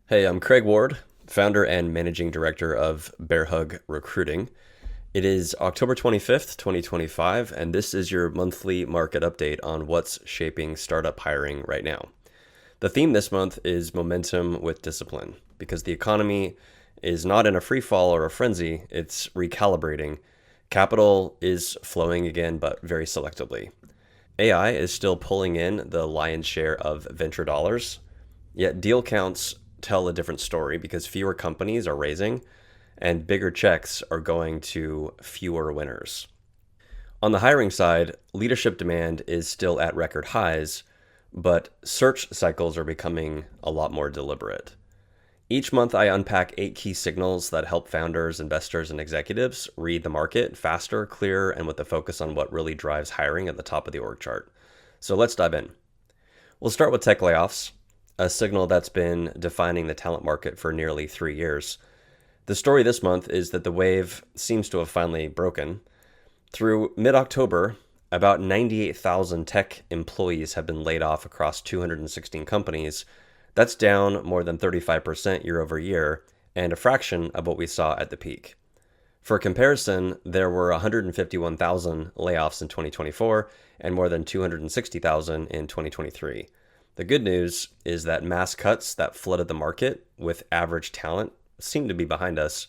Hey, I'm Kraig Ward, founder and managing director of Bearhug Recruiting. It is October 25th, 2025, and this is your monthly market update on what's shaping startup hiring right now. The theme this month is momentum with discipline, because the economy is not in a free fall or a frenzy, it's recalibrating. Capital is flowing again, but very selectively. AI is still pulling in the lion's share of venture dollars, yet deal counts tell a different story because fewer companies are raising and bigger checks are going to fewer winners. On the hiring side, leadership demand is still at record highs, but search cycles are becoming a lot more deliberate. Each month, I unpack 8 key signals that help founders, investors, and executives read the market faster, clearer, and with a focus on what really drives hiring at the top of the org chart. So let's dive in. We'll start with tech layoffs, a signal that's been defining the talent market for nearly 3 years. The story this month is that the wave seems to have finally broken. Through mid-October, about 98,000 tech employees have been laid off across 216 companies. That's down more than 35% year over year, and a fraction of what we saw at the peak. For comparison, there were 151,000 layoffs in 2024 and more than 260,000 in 2023. The good news is that mass cuts that flooded the market with average talent seem to be behind us.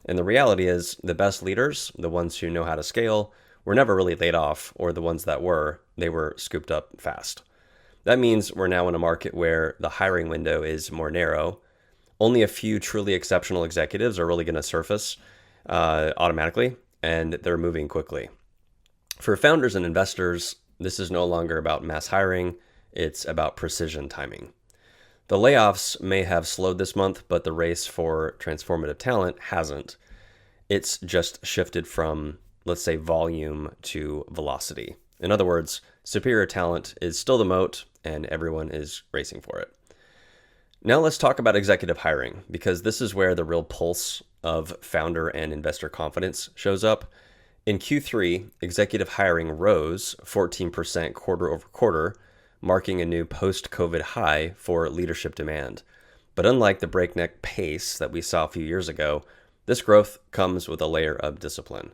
And the reality is the best leaders, the ones who know how to scale, were never really laid off, or the ones that were, they were scooped up fast. That means we're now in a market where the hiring window is more narrow. Only a few truly exceptional executives are really going to surface automatically, and they're moving quickly. For founders and investors, this is no longer about mass hiring. It's about precision timing. The layoffs may have slowed this month, but the race for transformative talent hasn't. It's just shifted from, let's say, volume to velocity. In other words, superior talent is still the moat, and everyone is racing for it. Now let's talk about executive hiring, because this is where the real pulse of founder and investor confidence shows up. In Q3, executive hiring rose 14% quarter over quarter, marking a new post-COVID high for leadership demand. But unlike the breakneck pace that we saw a few years ago, this growth comes with a layer of discipline.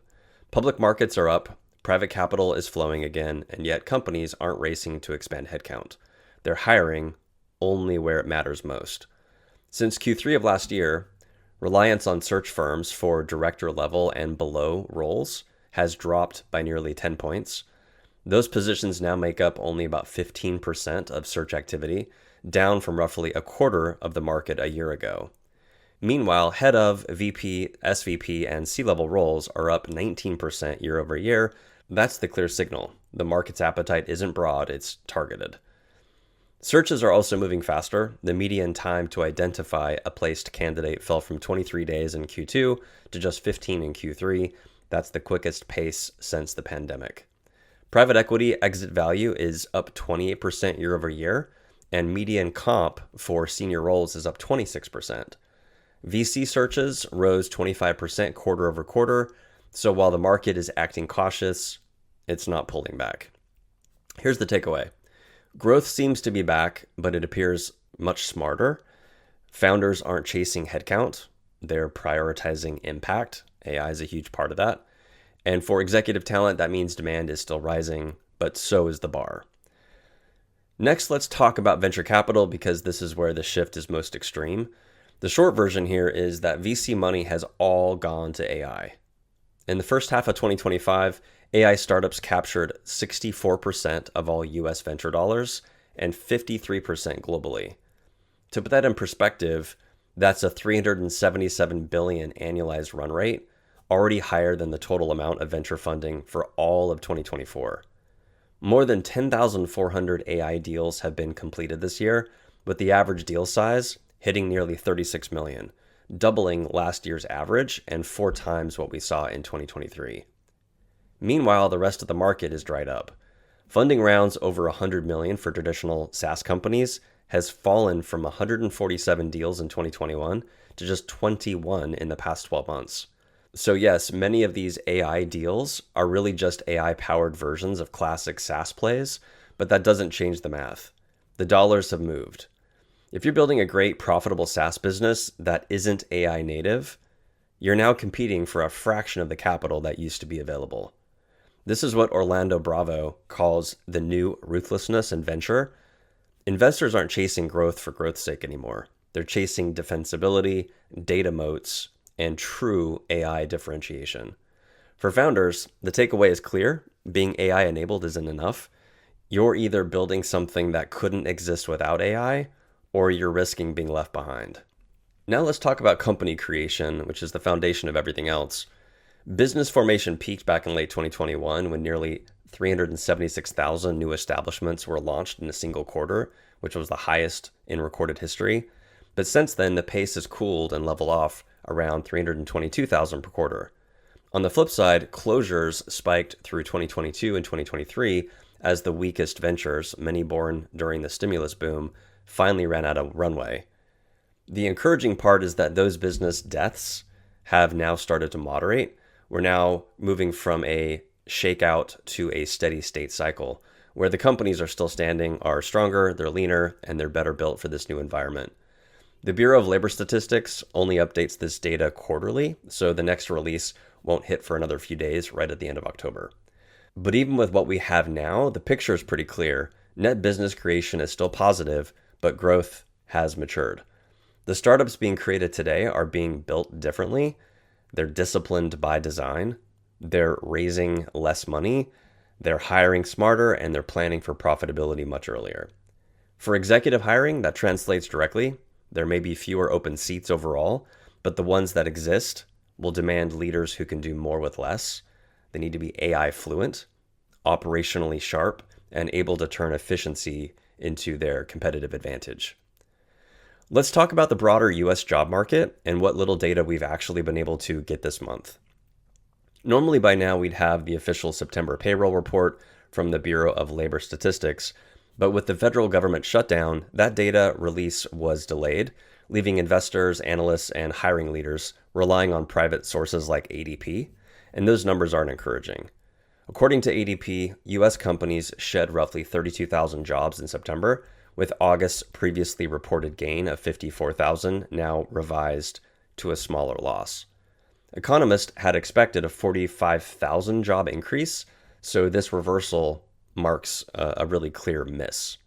Public markets are up, private capital is flowing again, and yet companies aren't racing to expand headcount. They're hiring only where it matters most. Since Q3 of last year, reliance on search firms for director level and below roles has dropped by nearly 10 points. Those positions now make up only about 15% of search activity, down from roughly a quarter of the market a year ago. Meanwhile, head of, VP, SVP, and C-level roles are up 19% year over year. That's the clear signal. The market's appetite isn't broad, it's targeted. Searches are also moving faster. The median time to identify a placed candidate fell from 23 days in Q2 to just 15 in Q3. That's the quickest pace since the pandemic. Private equity exit value is up 28% year over year, and median comp for senior roles is up 26%. VC searches rose 25% quarter over quarter, so while the market is acting cautious, it's not pulling back. Here's the takeaway. Growth seems to be back, but it appears much smarter. Founders aren't chasing headcount, they're prioritizing impact. AI is a huge part of that. And for executive talent, that means demand is still rising, but so is the bar. Next, let's talk about venture capital because this is where the shift is most extreme. The short version here is that VC money has all gone to AI. In the first half of 2025, AI startups captured 64% of all US venture dollars and 53% globally. To put that in perspective, that's a $377 billion annualized run rate, already higher than the total amount of venture funding for all of 2024. More than 10,400 AI deals have been completed this year, with the average deal size hitting nearly 36 million, doubling last year's average and 4 times what we saw in 2023. Meanwhile, the rest of the market is dried up. Funding rounds over 100 million for traditional SaaS companies has fallen from 147 deals in 2021 to just 21 in the past 12 months. So yes, many of these AI deals are really just AI-powered versions of classic SaaS plays, but that doesn't change the math. The dollars have moved. If you're building a great, profitable SaaS business that isn't AI native, you're now competing for a fraction of the capital that used to be available. This is what Orlando Bravo calls the new ruthlessness in venture. Investors aren't chasing growth for growth's sake anymore. They're chasing defensibility, data moats, and true AI differentiation. For founders, the takeaway is clear. Being AI enabled isn't enough. You're either building something that couldn't exist without AI, or you're risking being left behind. Now let's talk about company creation, which is the foundation of everything else. Business formation peaked back in late 2021 when nearly 376,000 new establishments were launched in a single quarter, which was the highest in recorded history. But since then, the pace has cooled and leveled off around 322,000 per quarter. On the flip side, closures spiked through 2022 and 2023 as the weakest ventures, many born during the stimulus boom, finally ran out of runway. The encouraging part is that those business deaths have now started to moderate. We're now moving from a shakeout to a steady state cycle where the companies are still standing, are stronger, they're leaner, and they're better built for this new environment. The Bureau of Labor Statistics only updates this data quarterly, so the next release won't hit for another few days right at the end of October. But even with what we have now, the picture is pretty clear. Net business creation is still positive, but growth has matured. The startups being created today are being built differently. They're disciplined by design. They're raising less money. They're hiring smarter, and they're planning for profitability much earlier. For executive hiring, that translates directly. There may be fewer open seats overall, but the ones that exist will demand leaders who can do more with less. They need to be AI-fluent, operationally sharp, and able to turn efficiency into their competitive advantage. Let's talk about the broader US job market and what little data we've actually been able to get this month. Normally by now we'd have the official September payroll report from the Bureau of Labor Statistics, but with the federal government shutdown, that data release was delayed, leaving investors, analysts, and hiring leaders relying on private sources like ADP, and those numbers aren't encouraging. According to ADP, US companies shed roughly 32,000 jobs in September, with August's previously reported gain of 54,000 now revised to a smaller loss. Economists had expected a 45,000 job increase, so this reversal marks a really clear miss.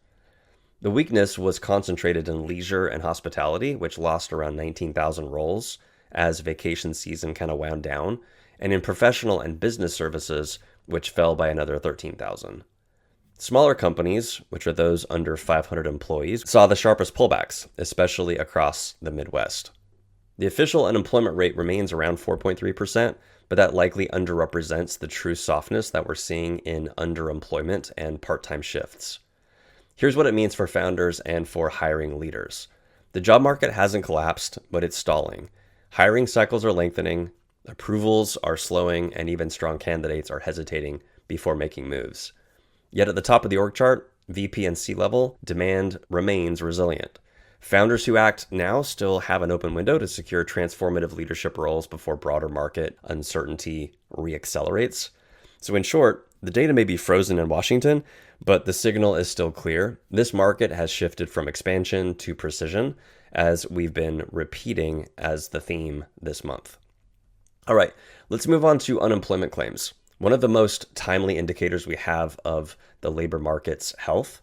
The weakness was concentrated in leisure and hospitality, which lost around 19,000 roles as vacation season kind of wound down, and in professional and business services, which fell by another 13,000. Smaller companies, which are those under 500 employees, saw the sharpest pullbacks, especially across the Midwest. The official unemployment rate remains around 4.3%, but that likely underrepresents the true softness that we're seeing in underemployment and part-time shifts. Here's what it means for founders and for hiring leaders. The job market hasn't collapsed, but it's stalling. Hiring cycles are lengthening, approvals are slowing, and even strong candidates are hesitating before making moves. Yet at the top of the org chart, VP and C-level, demand remains resilient. Founders who act now still have an open window to secure transformative leadership roles before broader market uncertainty reaccelerates. So in short, the data may be frozen in Washington, but the signal is still clear. This market has shifted from expansion to precision, as we've been repeating as the theme this month. All right, let's move on to unemployment claims. One of the most timely indicators we have of the labor market's health.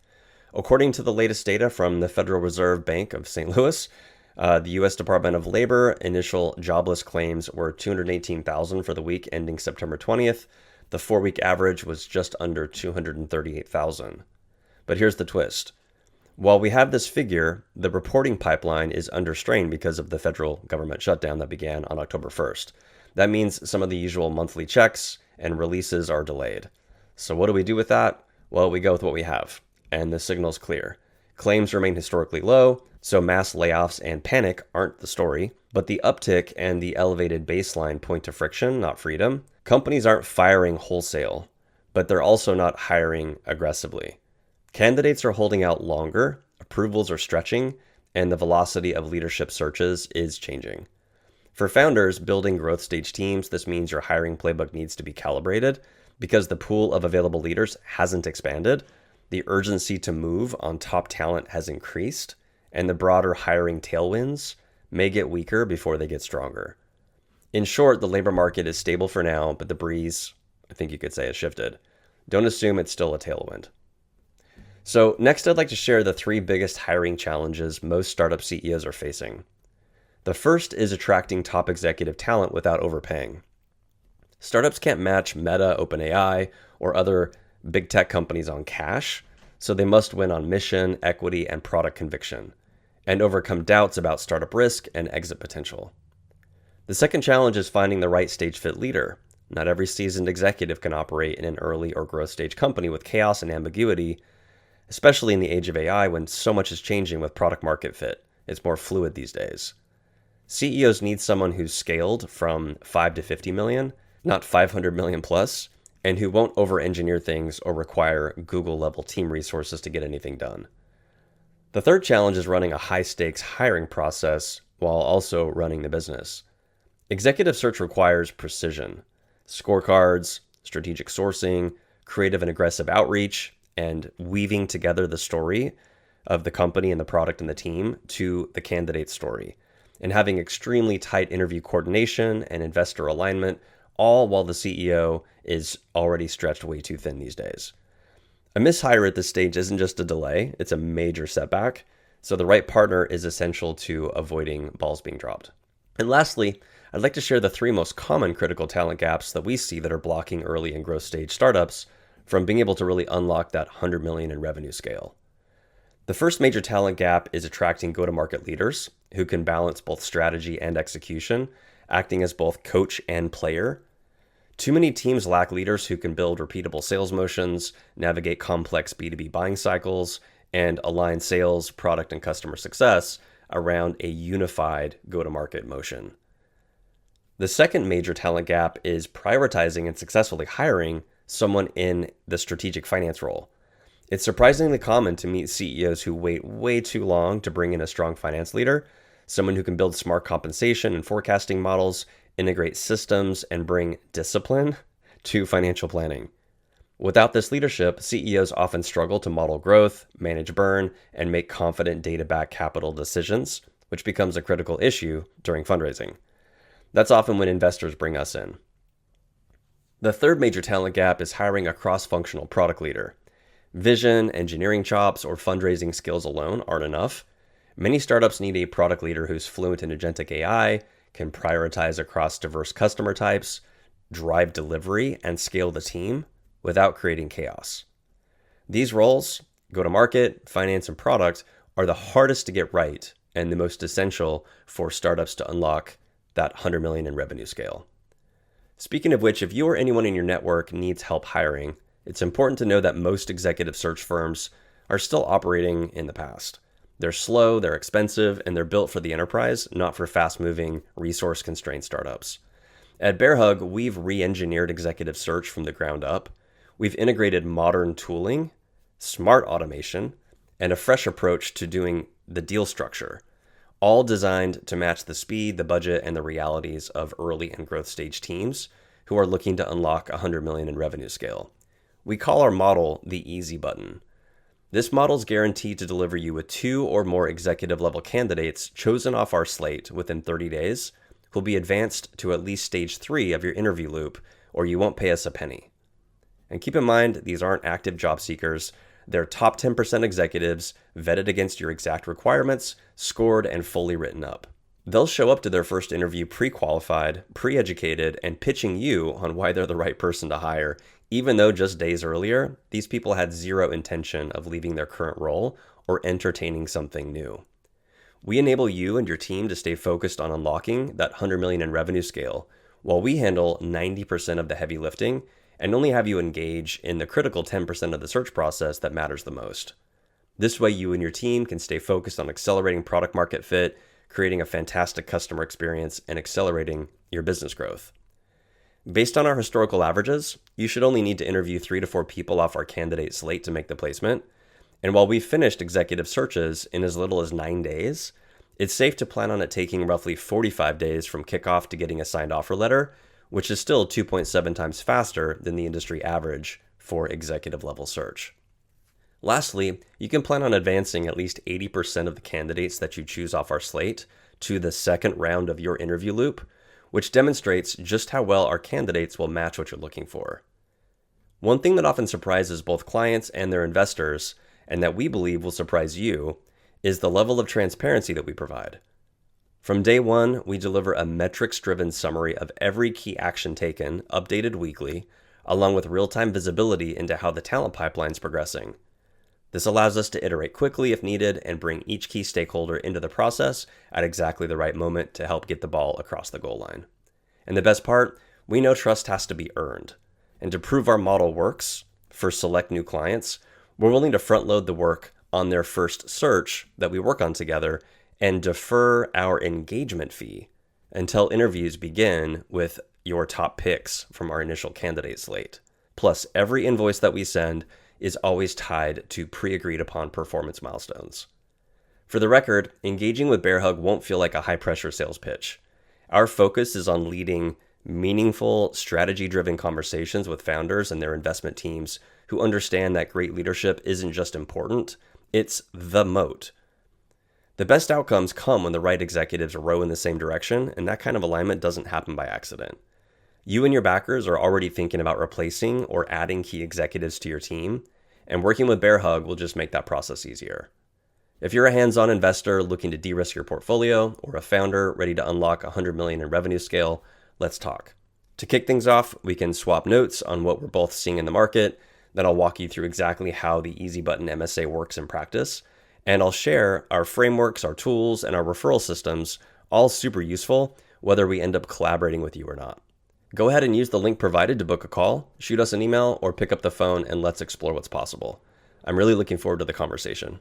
According to the latest data from the Federal Reserve Bank of St. Louis, the U.S. Department of Labor initial jobless claims were 218,000 for the week ending September 20th. The 4-week average was just under 238,000. But here's the twist. While we have this figure, the reporting pipeline is under strain because of the federal government shutdown that began on October 1st. That means some of the usual monthly checks and releases are delayed. So what do we do with that? Well, we go with what we have, and the signal's clear. Claims remain historically low, so mass layoffs and panic aren't the story, but the uptick and the elevated baseline point to friction, not freedom. Companies aren't firing wholesale, but they're also not hiring aggressively. Candidates are holding out longer, approvals are stretching, and the velocity of leadership searches is changing. For founders building growth stage teams, this means your hiring playbook needs to be calibrated because the pool of available leaders hasn't expanded. The urgency to move on top talent has increased, and the broader hiring tailwinds may get weaker before they get stronger. In short, the labor market is stable for now, but the breeze, I think you could say, has shifted. Don't assume it's still a tailwind. So next, I'd like to share the 3 biggest hiring challenges most startup CEOs are facing. The first is attracting top executive talent without overpaying. Startups can't match Meta, OpenAI, or other big tech companies on cash, so they must win on mission, equity, and product conviction, and overcome doubts about startup risk and exit potential. The second challenge is finding the right stage fit leader. Not every seasoned executive can operate in an early or growth stage company with chaos and ambiguity, especially in the age of AI when so much is changing with product market fit. It's more fluid these days. CEOs need someone who's scaled from 5 to 50 million, not 500 million plus, and who won't over-engineer things or require Google-level team resources to get anything done. The third challenge is running a high-stakes hiring process while also running the business. Executive search requires precision, scorecards, strategic sourcing, creative and aggressive outreach, and weaving together the story of the company and the product and the team to the candidate's story, and having extremely tight interview coordination and investor alignment, all while the CEO is already stretched way too thin these days. A mishire at this stage isn't just a delay, it's a major setback, so the right partner is essential to avoiding balls being dropped. And lastly, I'd like to share the 3 most common critical talent gaps that we see that are blocking early and growth stage startups from being able to really unlock that 100 million in revenue scale. The first major talent gap is attracting go-to-market leaders who can balance both strategy and execution, acting as both coach and player. Too many teams lack leaders who can build repeatable sales motions, navigate complex B2B buying cycles, and align sales, product, and customer success around a unified go-to-market motion. The second major talent gap is prioritizing and successfully hiring someone in the strategic finance role. It's surprisingly common to meet CEOs who wait way too long to bring in a strong finance leader, someone who can build smart compensation and forecasting models, integrate systems, and bring discipline to financial planning. Without this leadership, CEOs often struggle to model growth, manage burn, and make confident data-backed capital decisions, which becomes a critical issue during fundraising. That's often when investors bring us in. The third major talent gap is hiring a cross-functional product leader. Vision, engineering chops, or fundraising skills alone aren't enough. Many startups need a product leader who's fluent in agentic AI, can prioritize across diverse customer types, drive delivery, and scale the team without creating chaos. These roles, go-to-market, finance, and product, are the hardest to get right and the most essential for startups to unlock that 100 million in revenue scale. Speaking of which, if you or anyone in your network needs help hiring, it's important to know that most executive search firms are still operating in the past. They're slow, they're expensive, and they're built for the enterprise, not for fast-moving, resource-constrained startups. At Bearhug, we've re-engineered executive search from the ground up. We've integrated modern tooling, smart automation, and a fresh approach to doing the deal structure, all designed to match the speed, the budget, and the realities of early and growth stage teams who are looking to unlock 100 million in revenue scale. We call our model the easy button. This model is guaranteed to deliver you with 2 or more executive level candidates chosen off our slate within 30 days who'll be advanced to at least stage 3 of your interview loop, or you won't pay us a penny. And keep in mind, these aren't active job seekers. They're top 10% executives vetted against your exact requirements, scored, and fully written up. They'll show up to their first interview pre-qualified, pre-educated, and pitching you on why they're the right person to hire, even though just days earlier, these people had zero intention of leaving their current role or entertaining something new. We enable you and your team to stay focused on unlocking that 100 million in revenue scale, while we handle 90% of the heavy lifting and only have you engage in the critical 10% of the search process that matters the most. This way, you and your team can stay focused on accelerating product market fit, creating a fantastic customer experience, and accelerating your business growth. Based on our historical averages, you should only need to interview 3 to 4 people off our candidate slate to make the placement. And while we've finished executive searches in as little as 9 days, it's safe to plan on it taking roughly 45 days from kickoff to getting a signed offer letter, which is still 2.7 times faster than the industry average for executive level search. Lastly, you can plan on advancing at least 80% of the candidates that you choose off our slate to the second round of your interview loop, which demonstrates just how well our candidates will match what you're looking for. One thing that often surprises both clients and their investors, and that we believe will surprise you, is the level of transparency that we provide. From day one, we deliver a metrics-driven summary of every key action taken, updated weekly, along with real-time visibility into how the talent pipeline is progressing. This allows us to iterate quickly if needed and bring each key stakeholder into the process at exactly the right moment to help get the ball across the goal line. And the best part, we know trust has to be earned. And to prove our model works for select new clients, we're willing to front load the work on their first search that we work on together and defer our engagement fee until interviews begin with your top picks from our initial candidate slate. Plus, every invoice that we send is always tied to pre-agreed upon performance milestones. For the record, engaging with Bearhug won't feel like a high-pressure sales pitch. Our focus is on leading meaningful, strategy-driven conversations with founders and their investment teams who understand that great leadership isn't just important, it's the moat. The best outcomes come when the right executives row in the same direction, and that kind of alignment doesn't happen by accident. You and your backers are already thinking about replacing or adding key executives to your team, and working with Bearhug will just make that process easier. If you're a hands-on investor looking to de-risk your portfolio or a founder ready to unlock $100 million in revenue scale, let's talk. To kick things off, we can swap notes on what we're both seeing in the market. Then I'll walk you through exactly how the Easy Button MSA works in practice. And I'll share our frameworks, our tools, and our referral systems, all super useful, whether we end up collaborating with you or not. Go ahead and use the link provided to book a call, shoot us an email, or pick up the phone and let's explore what's possible. I'm really looking forward to the conversation.